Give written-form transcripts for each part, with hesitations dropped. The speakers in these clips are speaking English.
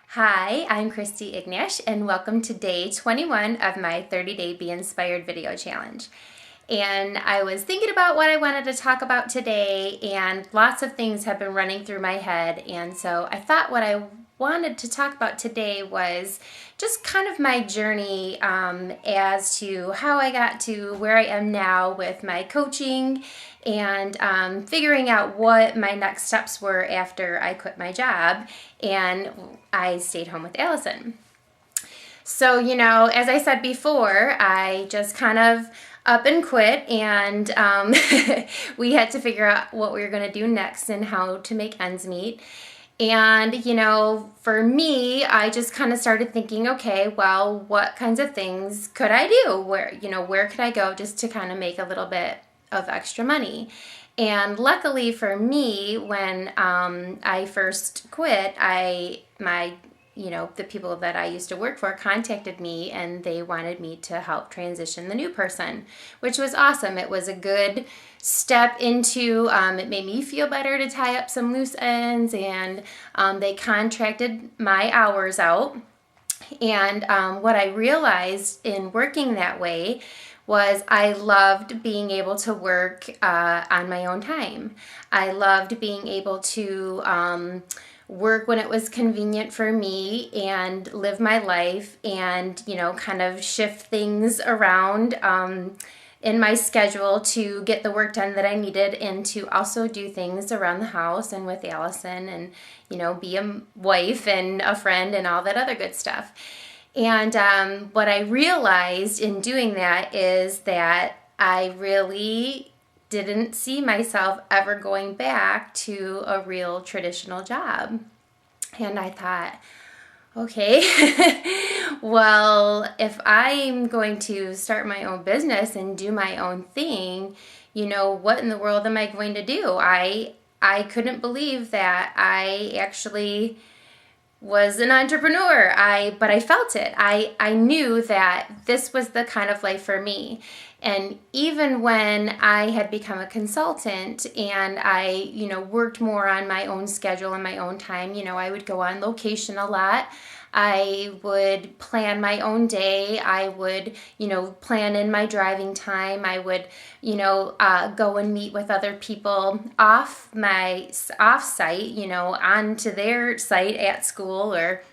Hi, I'm Christy Ignash, and welcome to day 21 of my 30-day Be Inspired video challenge. And I was thinking about what I wanted to talk about today, and lots of things have been running through my head. And so I thought what I wanted to talk about today was just kind of my journey as to how I got to where I am now with my coaching and figuring out what my next steps were after I quit my job and I stayed home with Allison. So, as I said before, I just kind of up and quit, and we had to figure out what we were going to do next and how to make ends meet. And, for me, I just kind of started thinking, okay, well, what kinds of things could I do? Where could I go just to kind of make a little bit of extra money? And luckily for me, when I first quit, the people that I used to work for contacted me and they wanted me to help transition the new person, which was awesome. It was a good step into, it made me feel better to tie up some loose ends, and they contracted my hours out. And what I realized in working that way was I loved being able to work on my own time. I loved being able to work when it was convenient for me and live my life and, kind of shift things around in my schedule to get the work done that I needed, and to also do things around the house and with Allison and, be a wife and a friend and all that other good stuff. And what I realized in doing that is that I really didn't see myself ever going back to a real traditional job. And I thought, okay, well, if I'm going to start my own business and do my own thing, what in the world am I going to do? I couldn't believe that I actually was an entrepreneur. But I felt it. I knew that this was the kind of life for me. And even when I had become a consultant and I, worked more on my own schedule and my own time, I would go on location a lot. I would plan my own day. I would, plan in my driving time. I would, go and meet with other people off site, onto their site at school or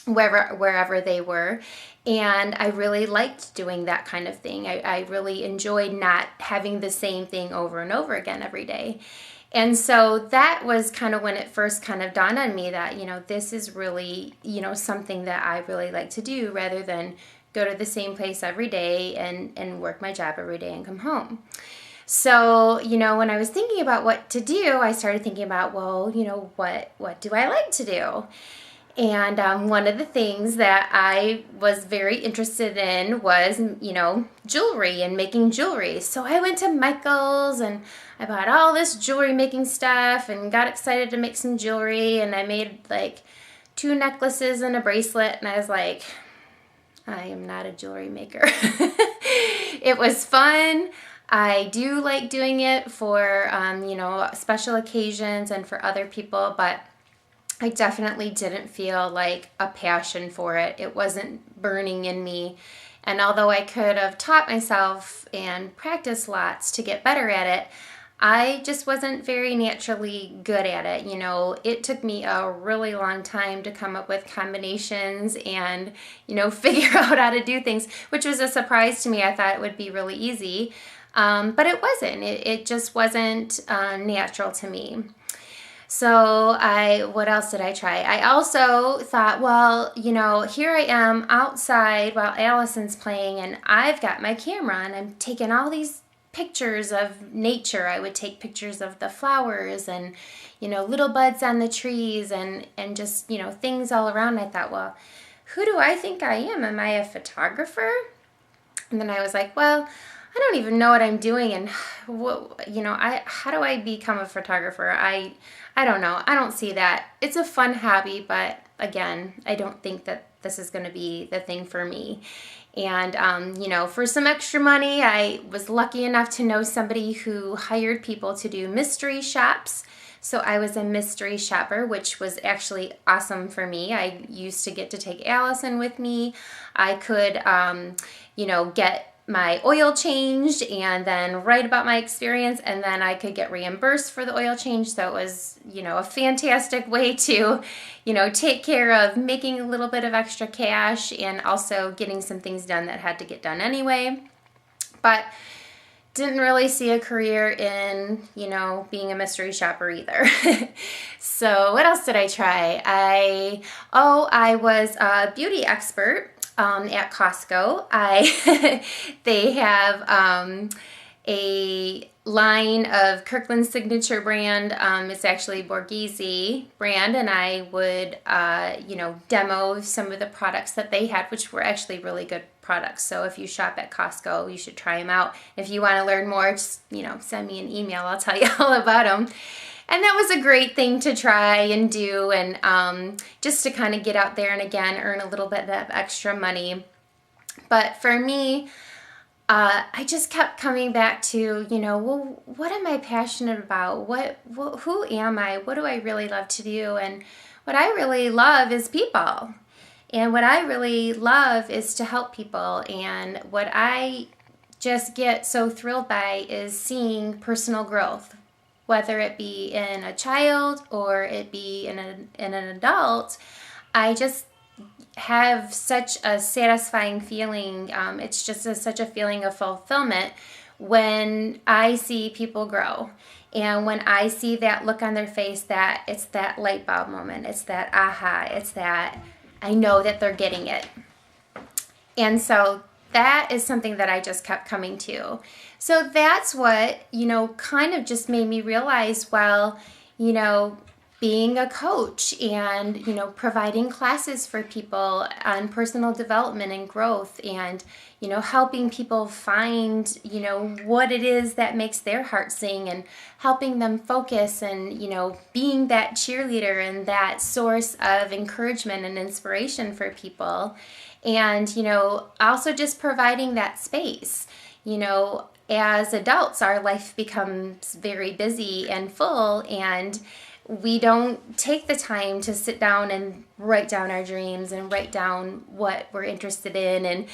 wherever they were. And I really liked doing that kind of thing. I really enjoyed not having the same thing over and over again every day. And so that was kind of when it first kind of dawned on me that, this is really, something that I really like to do rather than go to the same place every day and work my job every day and come home. So, when I was thinking about what to do, I started thinking about, well, what do I like to do? And one of the things that I was very interested in was, jewelry and making jewelry. So I went to Michael's and I bought all this jewelry making stuff and got excited to make some jewelry. And I made like 2 necklaces and a bracelet. And I was like, I am not a jewelry maker. It was fun. I do like doing it for, special occasions and for other people, but I definitely didn't feel like a passion for it. It wasn't burning in me. And although I could have taught myself and practiced lots to get better at it, I just wasn't very naturally good at it. It took me a really long time to come up with combinations and, figure out how to do things, which was a surprise to me. I thought it would be really easy, but it wasn't. It just wasn't natural to me. So what else did I try? I also thought, well, here I am outside while Allison's playing and I've got my camera and I'm taking all these pictures of nature. I would take pictures of the flowers and, little buds on the trees and just, things all around. I thought, well, who do I think I am? Am I a photographer? And then I was like, well, I don't even know what I'm doing, and how do I become a photographer? I don't know. I don't see that. It's a fun hobby, but again, I don't think that this is going to be the thing for me. And, for some extra money, I was lucky enough to know somebody who hired people to do mystery shops. So I was a mystery shopper, which was actually awesome for me. I used to get to take Allison with me. I could, get my oil changed and then write about my experience, and then I could get reimbursed for the oil change. So it was, a fantastic way to, take care of making a little bit of extra cash and also getting some things done that had to get done anyway. But didn't really see a career in, being a mystery shopper either. So what else did I try? I was a beauty expert at Costco. They have a line of Kirkland Signature brand. It's actually Borghese brand, and I would, demo some of the products that they had, which were actually really good products. So if you shop at Costco, you should try them out. If you want to learn more, just, send me an email. I'll tell you all about them. And that was a great thing to try and do, and just to kind of get out there and again earn a little bit of extra money. But for me, I just kept coming back to, what am I passionate about? Who am I? What do I really love to do? And what I really love is people. And what I really love is to help people. And what I just get so thrilled by is seeing personal growth, whether it be in a child or it be in an adult. I just have such a satisfying feeling. It's just such a feeling of fulfillment when I see people grow. And when I see that look on their face, that it's that light bulb moment, it's that aha, it's that I know that they're getting it. And so that is something that I just kept coming to. So that's what, kind of just made me realize, well, being a coach and, providing classes for people on personal development and growth and, helping people find, what it is that makes their heart sing and helping them focus and, being that cheerleader and that source of encouragement and inspiration for people. And, also just providing that space. As adults, our life becomes very busy and full, and we don't take the time to sit down and write down our dreams and write down what we're interested in and,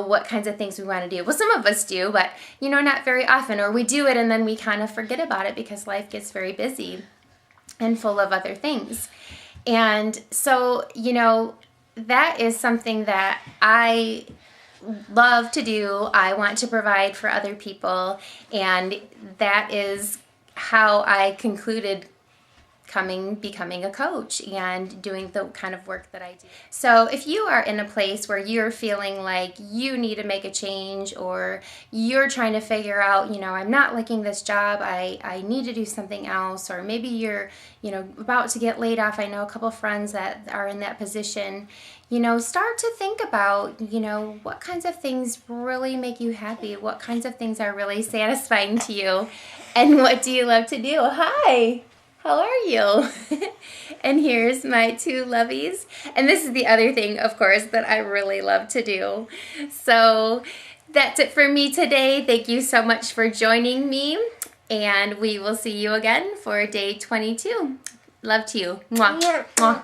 what kinds of things we want to do. Well, some of us do, but, not very often. Or we do it and then we kind of forget about it because life gets very busy and full of other things. And so, that is something that I love to do. I want to provide for other people. And that is how I concluded becoming a coach and doing the kind of work that I do. So if you are in a place where you're feeling like you need to make a change, or you're trying to figure out, I'm not liking this job, I need to do something else, or maybe you're, about to get laid off. I know a couple of friends that are in that position. Start to think about, what kinds of things really make you happy? What kinds of things are really satisfying to you? And what do you love to do? Hi! How are you? And here's my two lovies. And this is the other thing, of course, that I really love to do. So that's it for me today. Thank you so much for joining me. And we will see you again for day 22. Love to you. Mwah. Mwah.